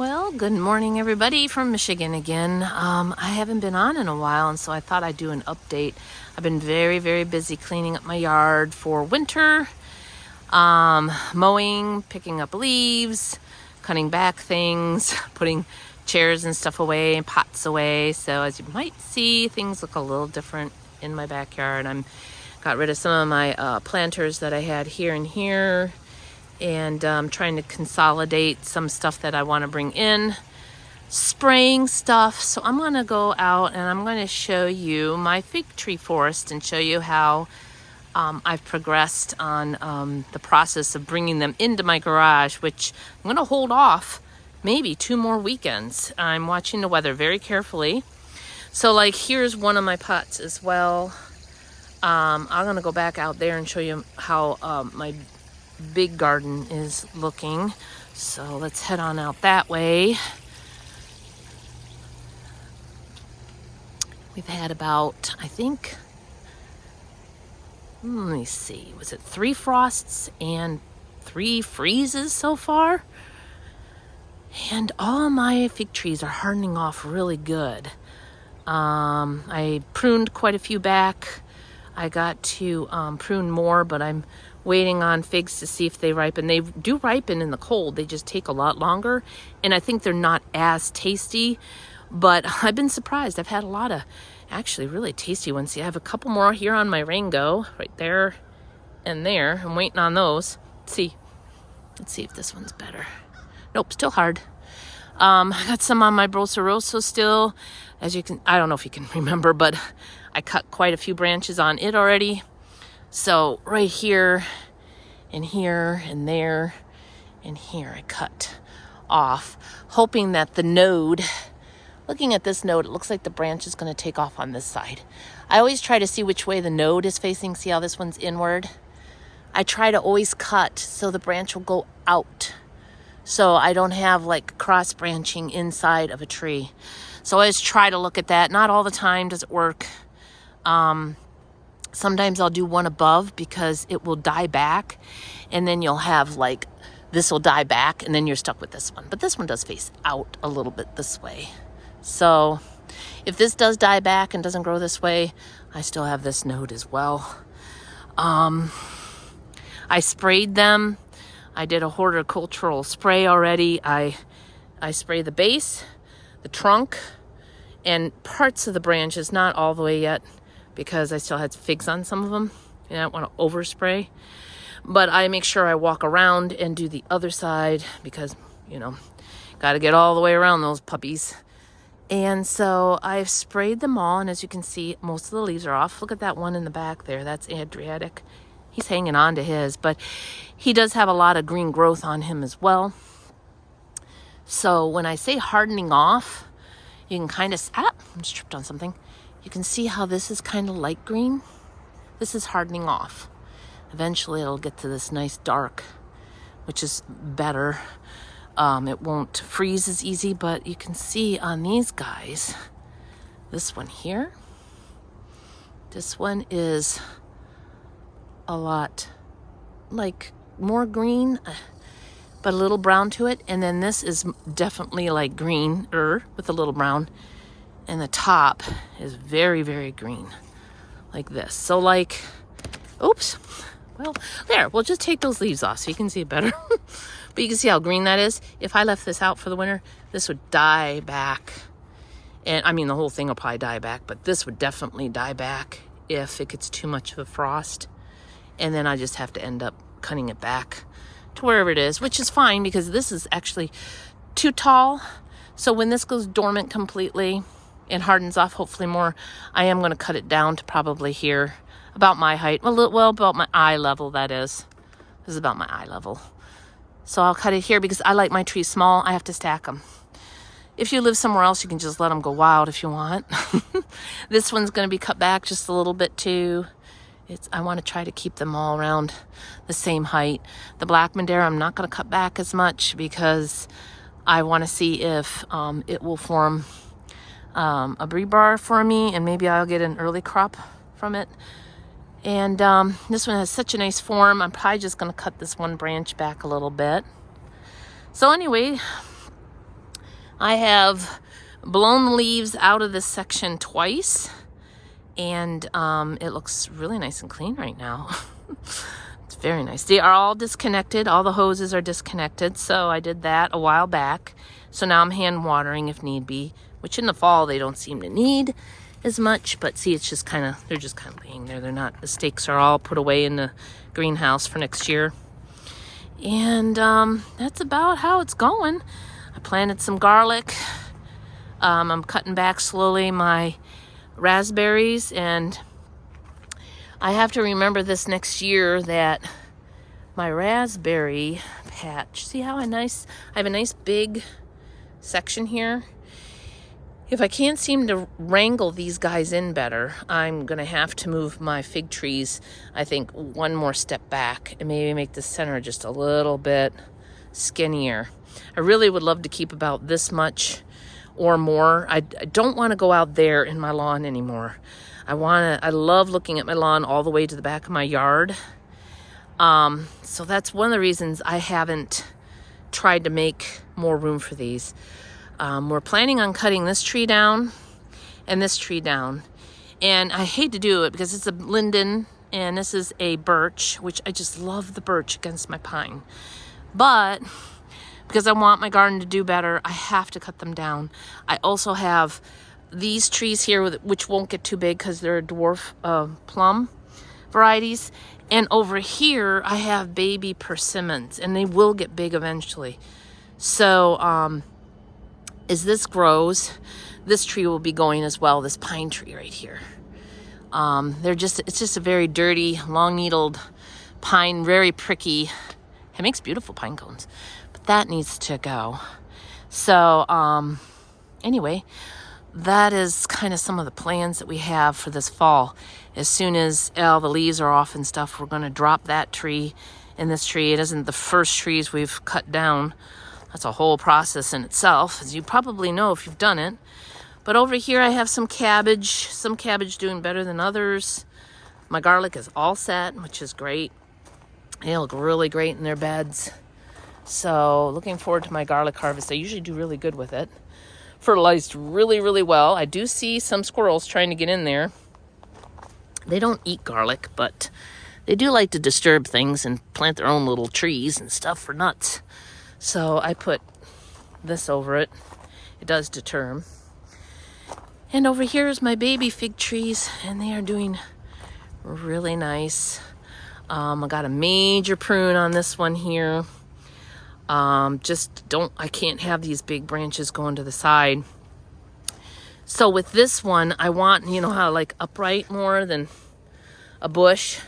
Well, good morning, everybody from Michigan again. I haven't been on in a while, and so I thought I'd do an update. I've been very, very busy cleaning up my yard for winter, mowing, picking up leaves, cutting back things, putting chairs and stuff away and pots away. So as you might see, things look a little different in my backyard. Got rid of some of my planters that I had here and here, and trying to consolidate some stuff that I want to bring in, spraying stuff. So I'm going to go out and I'm going to show you my fig tree forest and show you how I've progressed on the process of bringing them into my garage, which I'm going to hold off maybe 2 more weekends. I'm watching the weather very carefully. So like here's one of my pots as well. I'm going to go back out there and show you how my big garden is looking. So let's head on out that way. We've had about, I think, let me see, was it 3 frosts and 3 freezes so far? And all my fig trees are hardening off really good. I pruned quite a few back. I got to prune more, but I'm waiting on figs to see if they ripen. They do ripen in the cold. They just take a lot longer, and I think they're not as tasty, but I've been surprised. I've had a lot of actually really tasty ones. See, I have a couple more here on my Rango, right there and there. I'm waiting on those. Let's see if this one's better. Nope, still hard. I got some on my Brosa Rosso still. As you can, I don't know if you can remember, but I cut quite a few branches on it already. So right here and here and there and here I cut off, hoping that the node, looking at this node, it looks like the branch is going to take off on this side. I always try to see which way the node is facing. See how this one's inward? I try to always cut so the branch will go out, so I don't have like cross branching inside of a tree. So I always try to look at that. Not all the time does it work. Sometimes I'll do one above because it will die back, and then you'll have like, this will die back and then you're stuck with this one. But this one does face out a little bit this way. So if this does die back and doesn't grow this way, I still have this node as well. I sprayed them. I did a horticultural spray already. I sprayed the base, the trunk, and parts of the branches, not all the way yet, because I still had figs on some of them and I don't want to overspray. But I make sure I walk around and do the other side because, you know, got to get all the way around those puppies. And so I've sprayed them all, and as you can see, most of the leaves are off. Look at that one in the back there. That's Adriatic. He's hanging on to his, but he does have a lot of green growth on him as well. So when I say hardening off, you can kind of, I just tripped on something. You can see how this is kind of light green. This is hardening off. Eventually it'll get to this nice dark, which is better. It won't freeze as easy, but you can see on these guys, this one here, this one is a lot like more green, but a little brown to it. And then this is definitely like greener with a little brown. And the top is very, very green, like this. So like, oops, well, there, we'll just take those leaves off so you can see it better. But you can see how green that is. If I left this out for the winter, this would die back. And I mean, the whole thing will probably die back, but this would definitely die back if it gets too much of a frost. And then I just have to end up cutting it back to wherever it is, which is fine because this is actually too tall. So when this goes dormant completely and hardens off, hopefully more, I am going to cut it down to probably here, about my height. Well, about my eye level, that is. This is about my eye level. So I'll cut it here because I like my trees small. I have to stack them. If you live somewhere else, you can just let them go wild if you want. This one's going to be cut back just a little bit too. I want to try to keep them all around the same height. The Black Madeira, I'm not going to cut back as much because I want to see if it will form a brie bar for me, and maybe I'll get an early crop from it. And this one has such a nice form. I'm probably just going to cut this one branch back a little bit. So anyway, I have blown the leaves out of this section twice, and it looks really nice and clean right now. It's very nice. They are all disconnected. All the hoses are disconnected, so I did that a while back. So now I'm hand watering if need be, which in the fall they don't seem to need as much, but see, it's just kind of, they're just kind of laying there. They're not, the stakes are all put away in the greenhouse for next year. And that's about how it's going. I planted some garlic. I'm cutting back slowly my raspberries, and I have to remember this next year that my raspberry patch, see how I have a nice big section here. If I can't seem to wrangle these guys in better, I'm gonna have to move my fig trees, I think, one more step back and maybe make the center just a little bit skinnier. I really would love to keep about this much or more. I don't want to go out there in my lawn anymore. I love looking at my lawn all the way to the back of my yard. So that's one of the reasons I haven't tried to make more room for these. We're planning on cutting this tree down and this tree down. And I hate to do it because it's a linden and this is a birch, which I just love the birch against my pine. But because I want my garden to do better, I have to cut them down. I also have these trees here, which won't get too big because they're dwarf plum varieties. And over here, I have baby persimmons, and they will get big eventually. So as this grows, this tree will be going as well, this pine tree right here. It's just a very dirty, long-needled pine, very pricky. It makes beautiful pine cones, but that needs to go. So anyway, that is kind of some of the plans that we have for this fall. As soon as all the leaves are off and stuff, we're going to drop that tree and this tree. It isn't the first trees we've cut down. That's a whole process in itself, as you probably know if you've done it. But over here I have some cabbage doing better than others. My garlic is all set, which is great. They look really great in their beds. So looking forward to my garlic harvest. I usually do really good with it. Fertilized really, really well. I do see some squirrels trying to get in there. They don't eat garlic, but they do like to disturb things and plant their own little trees and stuff for nuts. So I put this over it. It does deter them. And over here is my baby fig trees, and they are doing really nice. I got a major prune on this one here. I can't have these big branches going to the side. So with this one, I want, you know how like upright more than a bush.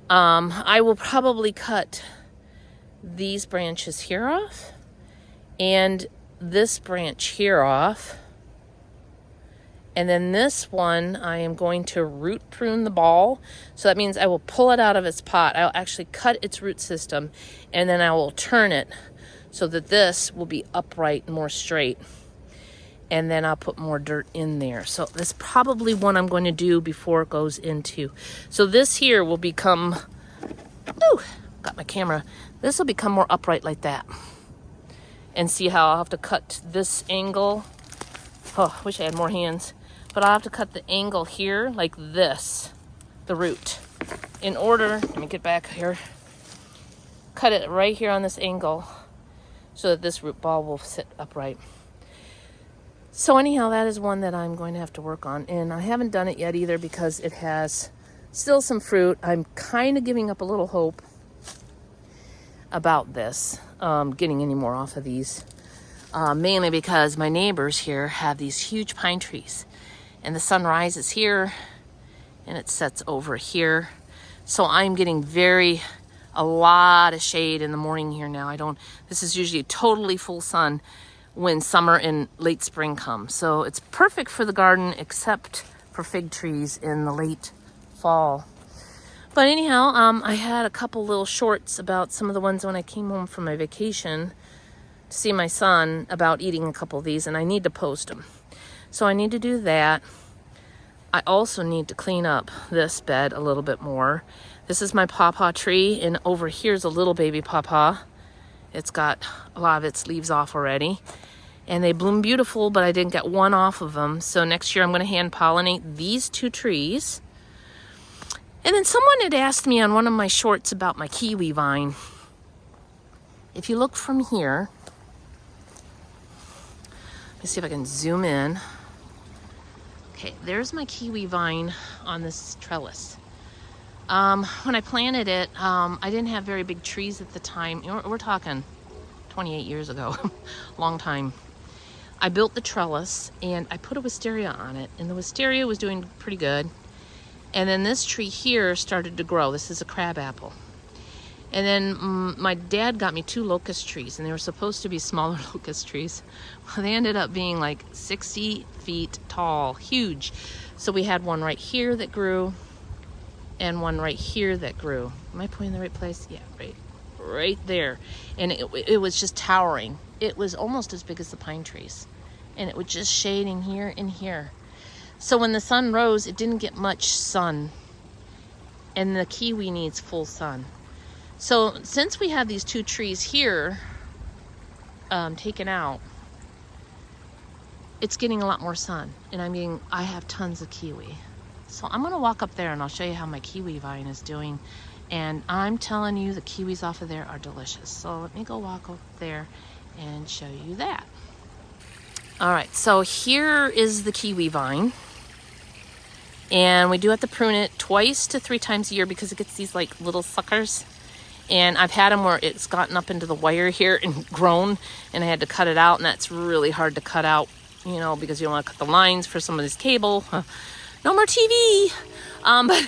I will probably cut these branches here off and this branch here off. And then this one, I am going to root prune the ball. So that means I will pull it out of its pot. I'll actually cut its root system, and then I will turn it so that this will be upright and more straight. And then I'll put more dirt in there. So that's probably one I'm going to do before it goes into. So this here will become, got my camera. This will become more upright like that. And see how I'll have to cut this angle. Oh, I wish I had more hands. But I'll have to cut the angle here like this, the root. In order, let me get back here. Cut it right here on this angle so that this root ball will sit upright. So anyhow, that is one that I'm going to have to work on. And I haven't done it yet either because it has still some fruit. I'm kind of giving up a little hope about this, getting any more off of these. Mainly because my neighbors here have these huge pine trees. And the sun rises here and it sets over here. So I'm getting a lot of shade in the morning here now. This is usually totally full sun when summer and late spring come. So it's perfect for the garden except for fig trees in the late fall. But anyhow, I had a couple little shorts about some of the ones when I came home from my vacation to see my son about eating a couple of these, and I need to post them. So I need to do that. I also need to clean up this bed a little bit more. This is my pawpaw tree, and over here's a little baby pawpaw. It's got a lot of its leaves off already. And they bloom beautiful, but I didn't get one off of them. So next year I'm going to hand pollinate these 2 trees. And then someone had asked me on one of my shorts about my kiwi vine. If you look from here, let me see if I can zoom in. Okay, there's my kiwi vine on this trellis. When I planted it, I didn't have very big trees at the time. We're talking 28 years ago, long time. I built the trellis and I put a wisteria on it, and the wisteria was doing pretty good. And then this tree here started to grow. This is a crabapple. And then my dad got me 2 locust trees, and they were supposed to be smaller locust trees. Well, they ended up being like 60 feet tall, huge. So we had one right here that grew, and one right here that grew. Am I pointing in the right place? Yeah, right there. And it was just towering. It was almost as big as the pine trees. And it was just shading here and here. So when the sun rose, it didn't get much sun. And the kiwi needs full sun. So since we have these 2 trees here taken out, it's getting a lot more sun. And I have tons of kiwi. So I'm going to walk up there and I'll show you how my kiwi vine is doing. And I'm telling you, the kiwis off of there are delicious. So let me go walk up there and show you that. All right, so here is the kiwi vine. And we do have to prune it 2 to 3 times a year because it gets these like little suckers. And I've had them where it's gotten up into the wire here and grown, and I had to cut it out, and that's really hard to cut out, you know, because you don't want to cut the lines for some of this cable. No more TV. But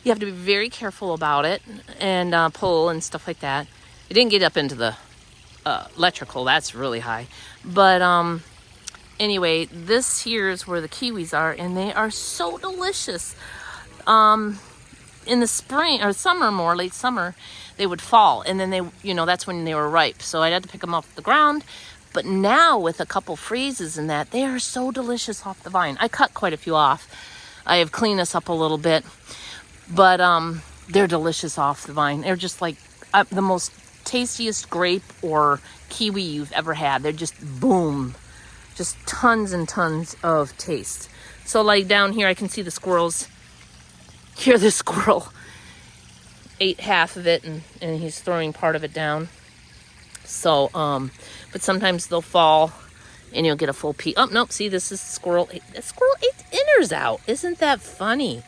you have to be very careful about it and pull and stuff like that. It didn't get up into the electrical. That's really high. But anyway, this here is where the kiwis are, and they are so delicious. In the spring or summer, more late summer, they would fall, and then they, you know, that's when they were ripe. So I had to pick them off the ground. But now with a couple freezes and that, they are so delicious off the vine. I cut quite a few off. I have cleaned this up a little bit, but they're delicious off the vine. They're just like the most tastiest grape or kiwi you've ever had. They're just boom, just tons and tons of taste. So like down here, I can see the squirrels. Here, the squirrel ate half of it, and he's throwing part of it down. So, but sometimes they'll fall, and you'll get a full piece. Oh, nope, see, this is squirrel. The squirrel ate the innards out. Isn't that funny?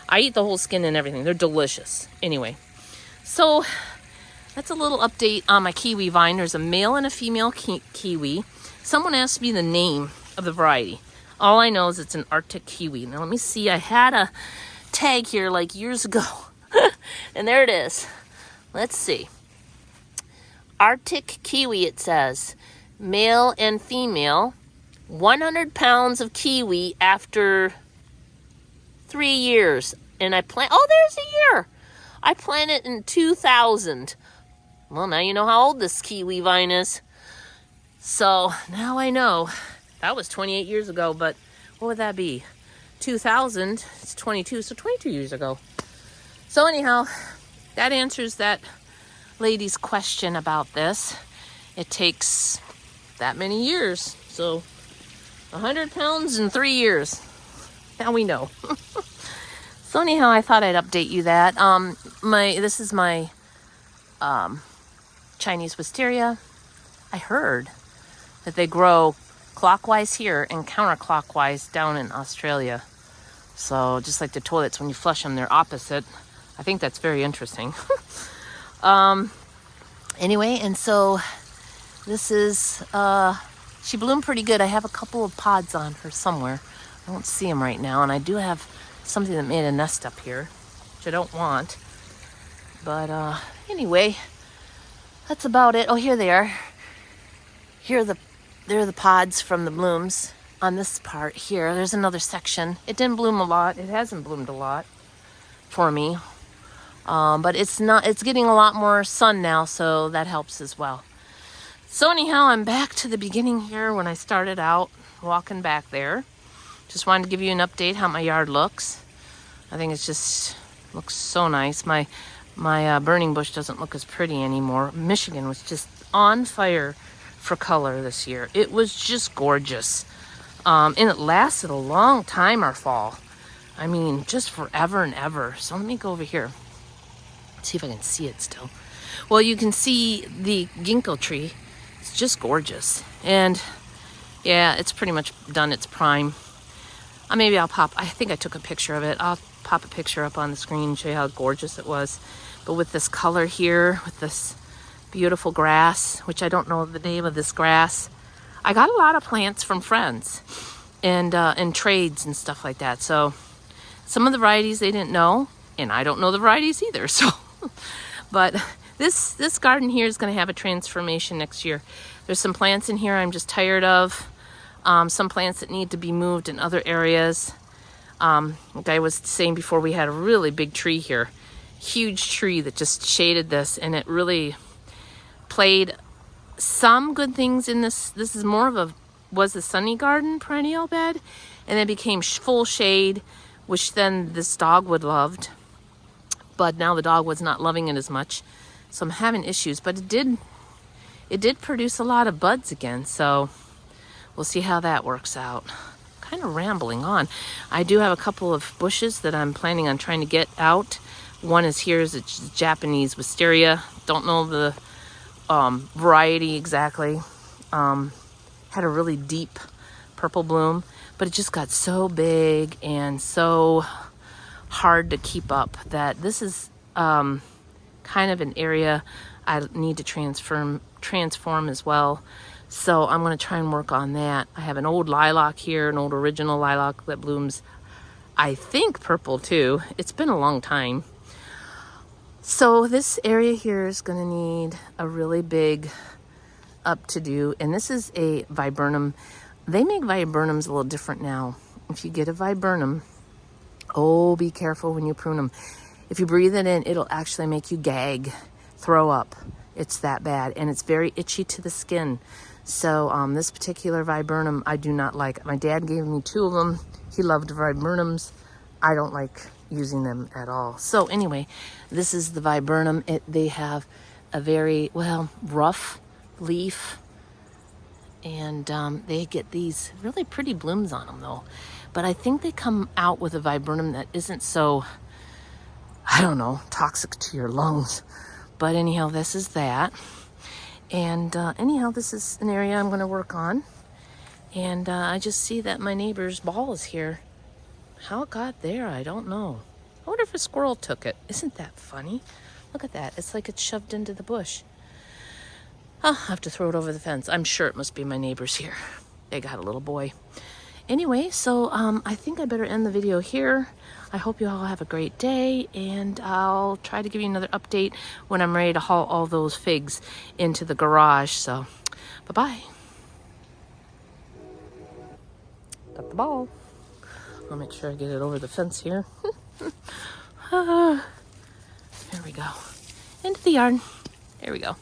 I eat the whole skin and everything. They're delicious. Anyway, so that's a little update on my kiwi vine. There's a male and a female kiwi. Someone asked me the name of the variety. All I know is it's an Arctic kiwi. Now, let me see. I had a tag here like years ago. And there it is. Let's see. Arctic kiwi, it says. Male and female. 100 pounds of kiwi after 3 years. And I plant... Oh, there's a year. I planted in 2000. Well, now you know how old this kiwi vine is. So, now I know. That was 28 years ago, but what would that be? 2000, it's 22, so 22 years ago. So anyhow, that answers that lady's question about this. It takes that many years. So 100 pounds in 3 years. Now we know. So anyhow, I thought I'd update you that. This is my Chinese wisteria. I heard that they grow clockwise here and counterclockwise down in Australia. So just like the toilets, when you flush them, they're opposite. I think that's very interesting. Anyway, and so this is, she bloomed pretty good. I have a couple of pods on her somewhere. I don't see them right now. And I do have something that made a nest up here, which I don't want. But anyway, that's about it. Oh, here they are. They're the pods from the blooms on this part here. There's another section. It didn't bloom a lot. It hasn't bloomed a lot for me. But it's getting a lot more sun now, so that helps as well. So anyhow, I'm back to the beginning here when I started out walking back there. Just wanted to give you an update how my yard looks. I think it just looks so nice. My burning bush doesn't look as pretty anymore. Michigan was just on fire for color this year. It was just gorgeous. And it lasted a long time, our fall. I mean, just forever and ever. So let me go over here. See if I can see it still. Well, you can see the ginkgo tree. It's just gorgeous. And yeah, it's pretty much done its prime. Maybe I'll pop, I think I took a picture of it. I'll pop a picture up on the screen and show you how gorgeous it was. But with this color here, with this beautiful grass, which I don't know the name of this grass. I got a lot of plants from friends and trades and stuff like that. So some of the varieties they didn't know, and I don't know the varieties either. So, but this garden here is going to have a transformation next year. There's some plants in here I'm just tired of. Some plants that need to be moved in other areas. Like I was saying before, we had a really big tree here, huge tree that just shaded this, and it really played some good things in this. This is more of was a sunny garden perennial bed, and it became full shade, which then this dog would loved, but now the dog was not loving it as much, so I'm having issues. But it did produce a lot of buds again, so we'll see how that works out. Kind of rambling on. I do have a couple of bushes that I'm planning on trying to get out. One is here is a Japanese wisteria. Don't know the variety exactly. Had a really deep purple bloom, but it just got so big and so hard to keep up that this is kind of an area I need to transform as well. So I'm going to try and work on that. I have an old lilac here, an old original lilac that blooms, I think, purple too. It's been a long time. So this area here is going to need a really big up-to-do. And this is a viburnum. They make viburnums a little different now. If you get a viburnum, oh, be careful when you prune them. If you breathe it in, it'll actually make you gag, throw up. It's that bad. And it's very itchy to the skin. So this particular viburnum, I do not like. My dad gave me 2 of them. He loved viburnums. I don't like using them at all. So anyway, this is the viburnum. They have a very, well, rough leaf. And they get these really pretty blooms on them though. But I think they come out with a viburnum that isn't so, I don't know, toxic to your lungs. But anyhow, this is that. And anyhow, this is an area I'm going to work on. And I just see that my neighbor's ball is here. How it got there, I don't know. I wonder if a squirrel took it. Isn't that funny? Look at that. It's like it's shoved into the bush. I'll have to throw it over the fence. I'm sure it must be my neighbors here. They got a little boy. Anyway, so I think I better end the video here. I hope you all have a great day, and I'll try to give you another update when I'm ready to haul all those figs into the garage. So, bye-bye. Got the ball. I'll make sure I get it over the fence here. There we go. Into the yard. There we go.